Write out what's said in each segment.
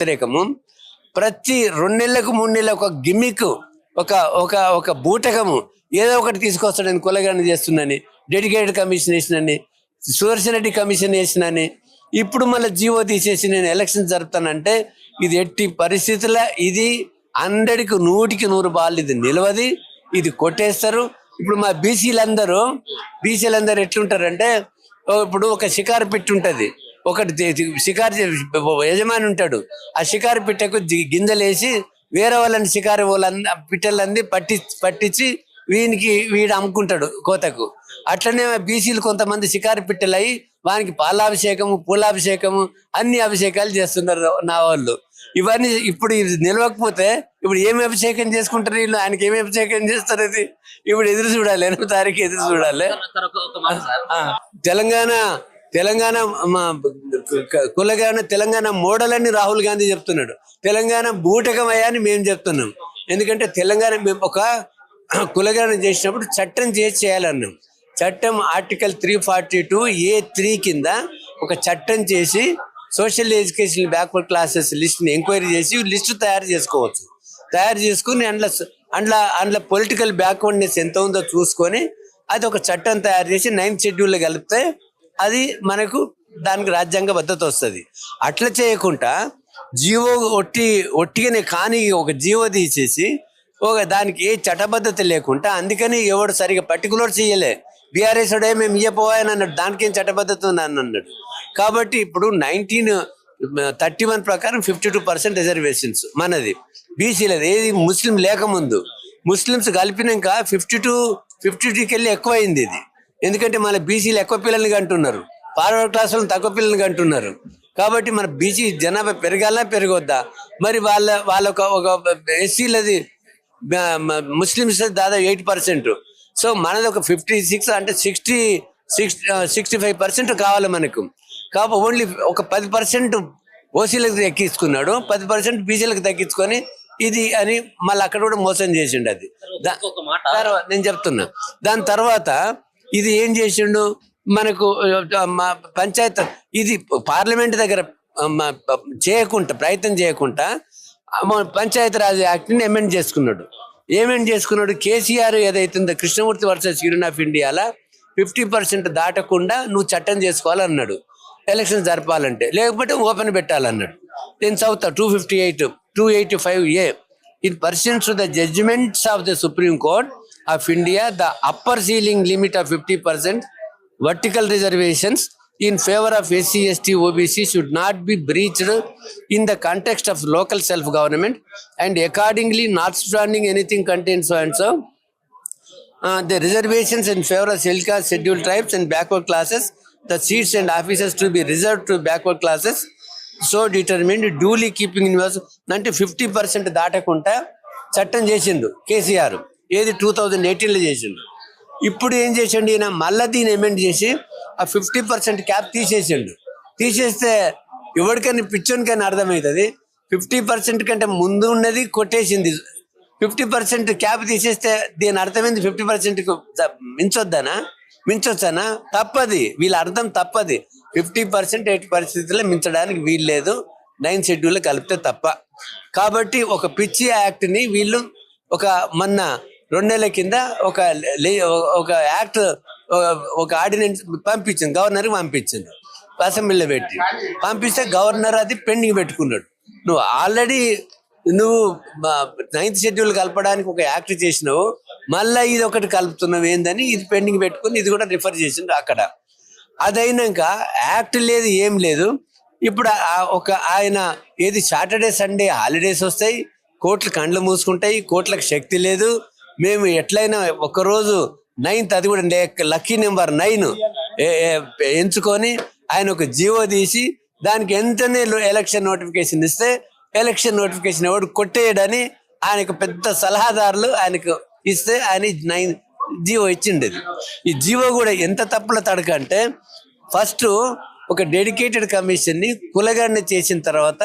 వ్యతిరేకము. ప్రతి 2 నెలలకు 3 నెలలకు ఒక గిమ్మిక్, ఒక ఒక ఒక బూటకము ఏదో ఒకటి తీసుకొస్తాడని, కులగణన చేస్తుందని, డెడికేటెడ్ కమిషన్ వేసినని, సుదర్శన్ రెడ్డి కమిషన్ వేసినని, ఇప్పుడు మళ్ళీ జీవో తీసేసి నేను ఎలక్షన్ జరుపుతానంటే ఇది ఎట్టి పరిస్థితుల ఇది 100కి 100 బాల్ ఇది నిలవది, ఇది కొట్టేస్తారు. ఇప్పుడు మా బీసీలందరూ ఎట్లుంటారంటే, ఇప్పుడు ఒక షికారు పెట్టి ఉంటుంది, ఒకటి షికారు యజమాని ఉంటాడు, ఆ షికారు పిట్టకు గింజలేసి వేరే వాళ్ళని షికారు పిట్టలన్నీ పట్టించి వీడు అమ్ముకుంటాడు కోతకు. అట్లనే బీసీలు కొంతమంది షికారు పిట్టలయ్యి వానికి పాలాభిషేకము, పూలాభిషేకము, అన్ని అభిషేకాలు చేస్తున్నారు నా వాళ్ళు. ఇవన్నీ ఇప్పుడు ఇది నిలవకపోతే ఇప్పుడు ఏమి అభిషేకం చేసుకుంటారు వీళ్ళు, ఆయనకి ఏమి అభిషేకం చేస్తారు? అది ఇప్పుడు ఎదురు చూడాలి, 8వ తారీఖు ఎదురు చూడాలి. తెలంగాణ తెలంగాణ మోడల్ అని రాహుల్ గాంధీ చెప్తున్నాడు. తెలంగాణ బూటకమయ్యా అని మేము చెప్తున్నాం. ఎందుకంటే తెలంగాణ మేము ఒక కులగణన చేసినప్పుడు చట్టం చేయాలన్నాం. చట్టం ఆర్టికల్ 342A(3) కింద ఒక చట్టం చేసి సోషల్ ఎడ్యుకేషన్ బ్యాక్వర్డ్ క్లాసెస్ లిస్ట్ని ఎంక్వైరీ చేసి లిస్టు తయారు చేసుకోవచ్చు. తయారు చేసుకుని అందులో పొలిటికల్ బ్యాక్వర్డ్నెస్ ఎంత ఉందో చూసుకొని అది ఒక చట్టం తయారు చేసి 9th షెడ్యూల్లో కలిపితే అది మనకు దానికి రాజ్యాంగ భద్రత వస్తుంది. అట్లా చేయకుండా జీవో ఒట్టిగానే కానీ ఒక జీవో తీసేసి దానికి ఏ చట్టబద్ధత లేకుండా, అందుకని ఎవడు సరిగా పర్టికులర్ చేయలే. బీఆర్ఎస్ మేము ఇయ్యపోవాయని అన్నాడు, దానికి ఏం చట్టబద్ధత ఉందని అన్నాడు. కాబట్టి ఇప్పుడు 1931 ప్రకారం 52% రిజర్వేషన్స్ మనది, బీసీలది. ఏది ముస్లిం లేకముందు, ముస్లిమ్స్ కలిపినాక 52కి వెళ్ళి ఎక్కువ అయింది ఇది. ఎందుకంటే మన బీసీలు ఎక్కువ పిల్లల్ని కంటున్నారు, ఫార్వర్డ్ క్లాస్ వాళ్ళని తక్కువ పిల్లల్ని కంటున్నారు. కాబట్టి మన బీసీ జనాభా పెరగాలా పెరగొద్దా? మరి వాళ్ళ ఒక ఎస్సీలది ముస్లిమ్స్ దాదాపు 8%. సో మనది ఒక 56 అంటే 65% కావాలి మనకు. కాబట్టి ఓన్లీ ఒక 10% ఓసీలకు ఎక్కించుకున్నాడు, 10% బీసీలకు తగ్గించుకొని ఇది అని మళ్ళీ అక్కడ కూడా మోసం చేసిండు. అది తర్వాత నేను చెప్తున్నా. దాని తర్వాత ఇది ఏం చేసిండు మనకు పంచాయత్, ఇది పార్లమెంట్ దగ్గర ప్రయత్నం చేయకుండా పంచాయతీ రాజ్ యాక్ట్ని అమెండ్ చేసుకున్నాడు. కేసీఆర్ ఏదైతుందో కృష్ణమూర్తి వర్సెస్ యూనియన్ ఆఫ్ ఇండియాలో 50% దాటకుండా నువ్వు చట్టం చేసుకోవాలన్నాడు ఎలక్షన్ జరపాలంటే, లేకపోతే ఓపెన్ పెట్టాలన్నాడు. నేను చదువుతా 285A. In pursuant to the judgments of the Supreme Court of India, the upper ceiling limit of 50% vertical reservations in favor of SC, ST, OBC should not be breached in the context of local self-government, and accordingly, notwithstanding anything contained so and so, the reservations in favor of caste, scheduled tribes and backward classes, the seats and offices to be reserved to backward classes so determined, duly keeping in view అంటే 50% దాటకుండా చట్టం చేసిండు కేసీఆర్. ఏది 2018లో చేసిండు. ఇప్పుడు ఏం చేసిండు ఈయన, మళ్ళీ దీన్ని అమెండ్ చేసి ఆ 50% క్యాప్ తీసేస్తే ఎవరికైనా పిచ్చోనికైనా అర్థమవుతుంది. 50% కంటే ముందు ఉన్నది కొట్టేసింది. 50% క్యాప్ తీసేస్తే దీని అర్థమైంది 50%కు మించొచ్చానా? తప్పది, వీళ్ళ అర్థం తప్పది. 50% 80% మించడానికి వీల్లేదు, 9th షెడ్యూల్లో కలిపితే తప్ప. కాబట్టి ఒక పిచ్చి యాక్ట్ని వీళ్ళు మొన్న 2 నెలల కింద ఒక యాక్ట్, ఒక ఆర్డినెన్స్ పంపించింది, గవర్నర్కి పంపించింది, అసెంబ్లీలో పంపిస్తే గవర్నర్ అది పెండింగ్ పెట్టుకున్నాడు. నువ్వు ఆల్రెడీ 9th షెడ్యూల్ కలపడానికి ఒక యాక్ట్ చేసినావు, మళ్ళీ ఇది ఒకటి కలుపుతున్నావు ఏందని ఇది పెండింగ్ పెట్టుకుని ఇది కూడా రిఫర్ చేసిండు అక్కడ. అదైనాక యాక్ట్ లేదు, ఏం లేదు. ఇప్పుడు ఆయన ఏది సాటర్డే సండే హాలిడేస్ వస్తాయి, కోర్టులు కండ్లు మూసుకుంటాయి, కోర్టులకు శక్తి లేదు. మేము ఎట్లయినా ఒకరోజు 9th, అది కూడా లక్కీ నెంబర్ 9 ఎంచుకొని ఆయన ఒక జీవో తీసి దానికి ఎంతనే ఎలక్షన్ నోటిఫికేషన్ ఇస్తే ఎలక్షన్ నోటిఫికేషన్ ఎవడు కొట్టేయడని ఆయనకు పెద్ద సలహాదారులు ఆయనకు ఇస్తే ఆయన 9 జీవో ఇచ్చిండేది. ఈ జీవో కూడా ఎంత తప్పుల తడక అంటే, ఫస్ట్ ఒక డెడికేటెడ్ కమిషన్ని కులగణన చేసిన తర్వాత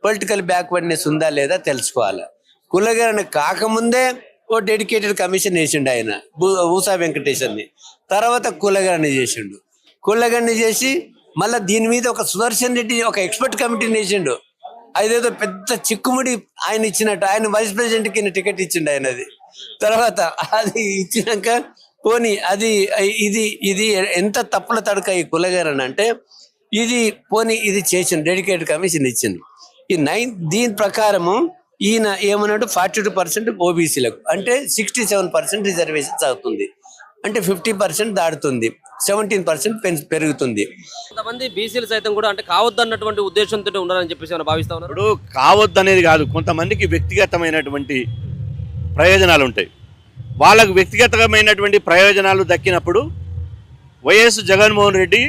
పొలిటికల్ బ్యాక్వర్డ్నెస్ ఉందా లేదా తెలుసుకోవాలి. కులగణన కాకముందే ఓ డెడికేటెడ్ కమిషన్ వేసిండు ఆయన, ఊసా వెంకటేశ్వర్ని. తర్వాత కులగణన చేసిండు. కులగణన చేసి మళ్ళీ దీని మీద ఒక సుదర్శన్ రెడ్డి ఒక ఎక్స్పర్ట్ కమిటీని వేసిండు. అదేదో పెద్ద చిక్కుముడి ఆయన ఇచ్చినట్టు, ఆయన వైస్ ప్రెసిడెంట్కి టికెట్ ఇచ్చిండు ఆయన. అది తర్వాత అది ఇచ్చినాక పోనీ అది ఇది ఇది ఎంత తప్పుల తడక ఈ కులగారని అంటే, ఇది పోనీ ఇది చేసిండు, డెడికేటెడ్ కమిషన్ ఇచ్చింది. ఈ దీని ప్రకారము ఈయన ఏమన్నాడు, 42% ఓబీసీలకు, అంటే 67% రిజర్వేషన్స్ అవుతుంది, అంటే 50% దాడుతుంది, 17% పెరుగుతుంది. కొంతమంది బీసీలు సైతం కూడా అంటే కావద్దు అన్నటువంటి ఉద్దేశంతో ఉండాలని చెప్పేసి ఏమైనా భావిస్తా ఉన్నారు. ఇప్పుడు కావద్దు అనేది కాదు, కొంతమందికి వ్యక్తిగతమైనటువంటి ప్రయోజనాలు ఉంటాయి. వాళ్ళకు వ్యక్తిగతమైనటువంటి ప్రయోజనాలు దక్కినప్పుడు వైఎస్ జగన్మోహన్ రెడ్డి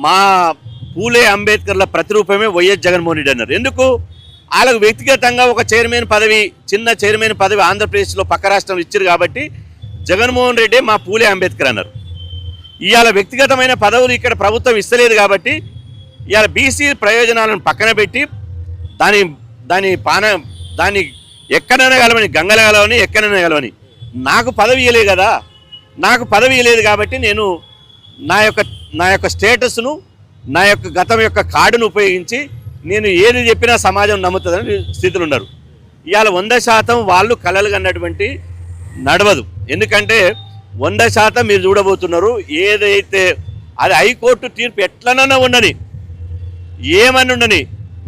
మా పూలే అంబేద్కర్ల ప్రతిరూపమే వైఎస్ జగన్మోహన్ రెడ్డి అన్నారు. ఎందుకు? వాళ్ళకు వ్యక్తిగతంగా ఒక చైర్మన్ పదవి, చిన్న చైర్మన్ పదవి ఆంధ్రప్రదేశ్లో పక్క రాష్ట్రంలో ఇచ్చారు కాబట్టి జగన్మోహన్ రెడ్డి మా పూలే అంబేద్కర్ అన్నారు. ఇవాళ వ్యక్తిగతమైన పదవులు ఇక్కడ ప్రభుత్వం ఇస్తలేదు కాబట్టి ఇవాళ బీసీ ప్రయోజనాలను పక్కన పెట్టి దాన్ని ఎక్కడైనా కలవని, గంగల కలవని, ఎక్కడైనా కలవని, నాకు పదవి ఇవ్వలేదు కదా, నాకు పదవి ఇవ్వలేదు కాబట్టి నేను నా యొక్క స్టేటస్ను, నా యొక్క గతం యొక్క కార్డును ఉపయోగించి నేను ఏది చెప్పినా సమాజం నమ్ముతుందని స్థితిలో ఉన్నారు. ఇవాళ 100% వాళ్ళు కలలు కన్నటువంటి నడవదు. ఎందుకంటే 100% మీరు చూడబోతున్నారు, ఏదైతే అది హైకోర్టు తీర్పు ఎట్లనన్నా ఉండని, ఏమని ఉండని,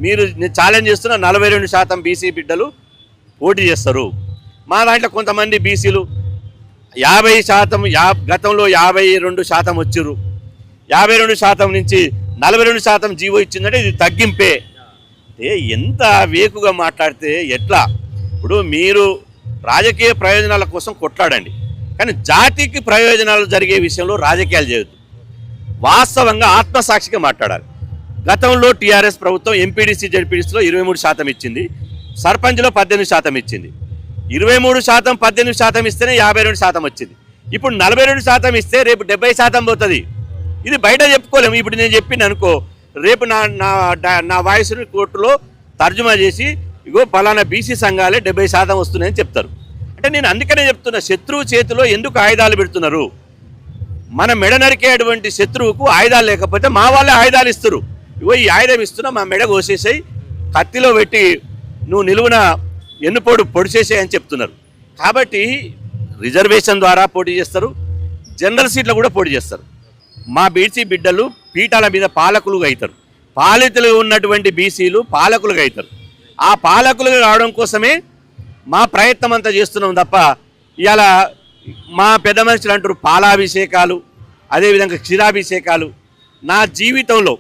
మీరు నేను ఛాలెంజ్ చేస్తున్న 42% బీసీ బిడ్డలు పోటీ చేస్తారు. మా దాంట్లో కొంతమంది బీసీలు 50%, గతంలో 52% వచ్చారు, 52% నుంచి 42% జీవో ఇచ్చిందంటే ఇది తగ్గింపే. ఎంత వేకుగా మాట్లాడితే ఎట్లా? ఇప్పుడు మీరు రాజకీయ ప్రయోజనాల కోసం కొట్లాడండి, కానీ జాతికి ప్రయోజనాలు జరిగే విషయంలో రాజకీయాలు చేయొద్దు. వాస్తవంగా ఆత్మసాక్షిగా మాట్లాడాలి. గతంలో టీఆర్ఎస్ ప్రభుత్వం ఎంపీడీసీ జడ్పీడీసీలో 23% ఇచ్చింది, సర్పంచ్లో 18% ఇచ్చింది. 23% 18% ఇస్తేనే 52% వచ్చింది. ఇప్పుడు 42% ఇస్తే రేపు 70% పోతుంది. ఇది బయట చెప్పుకోలేము. ఇప్పుడు నేను చెప్పింది అనుకో, రేపు నా వాయిస్ని కోర్టులో తర్జుమా చేసి ఇగో పలానా బీసీ సంఘాలే 70% వస్తున్నాయని చెప్తారు. అంటే నేను అందుకనే చెప్తున్నా, శత్రువు చేతిలో ఎందుకు ఆయుధాలు పెడుతున్నారు? మన మెడ నరికేటువంటి శత్రువుకు ఆయుధాలు లేకపోతే మా వాళ్ళే ఆయుధాలు ఇస్తారు. ఇగో ఈ ఆయుధం ఇస్తున్నా, మా మెడ కోసేసాయి, కత్తిలో పెట్టి నువ్వు నిలువున పొడిచేసాయి అని చెప్తున్నారు. కాబట్టి రిజర్వేషన్ ద్వారా పోటీ చేస్తారు, జనరల్ సీట్లు కూడా పోటీ చేస్తారు. మా బీసీ బిడ్డలు పీఠాల మీద పాలకులుగా అవుతారు. పాలితులు ఉన్నటువంటి బీసీలు పాలకులుగా అవుతారు. ఆ పాలకులుగా రావడం కోసమే మా ప్రయత్నం అంతా చేస్తున్నాం తప్ప ఇవాళ మా పెద్ద మనుషులు అంటారు పాలాభిషేకాలు, అదేవిధంగా క్షీరాభిషేకాలు. నా జీవితంలో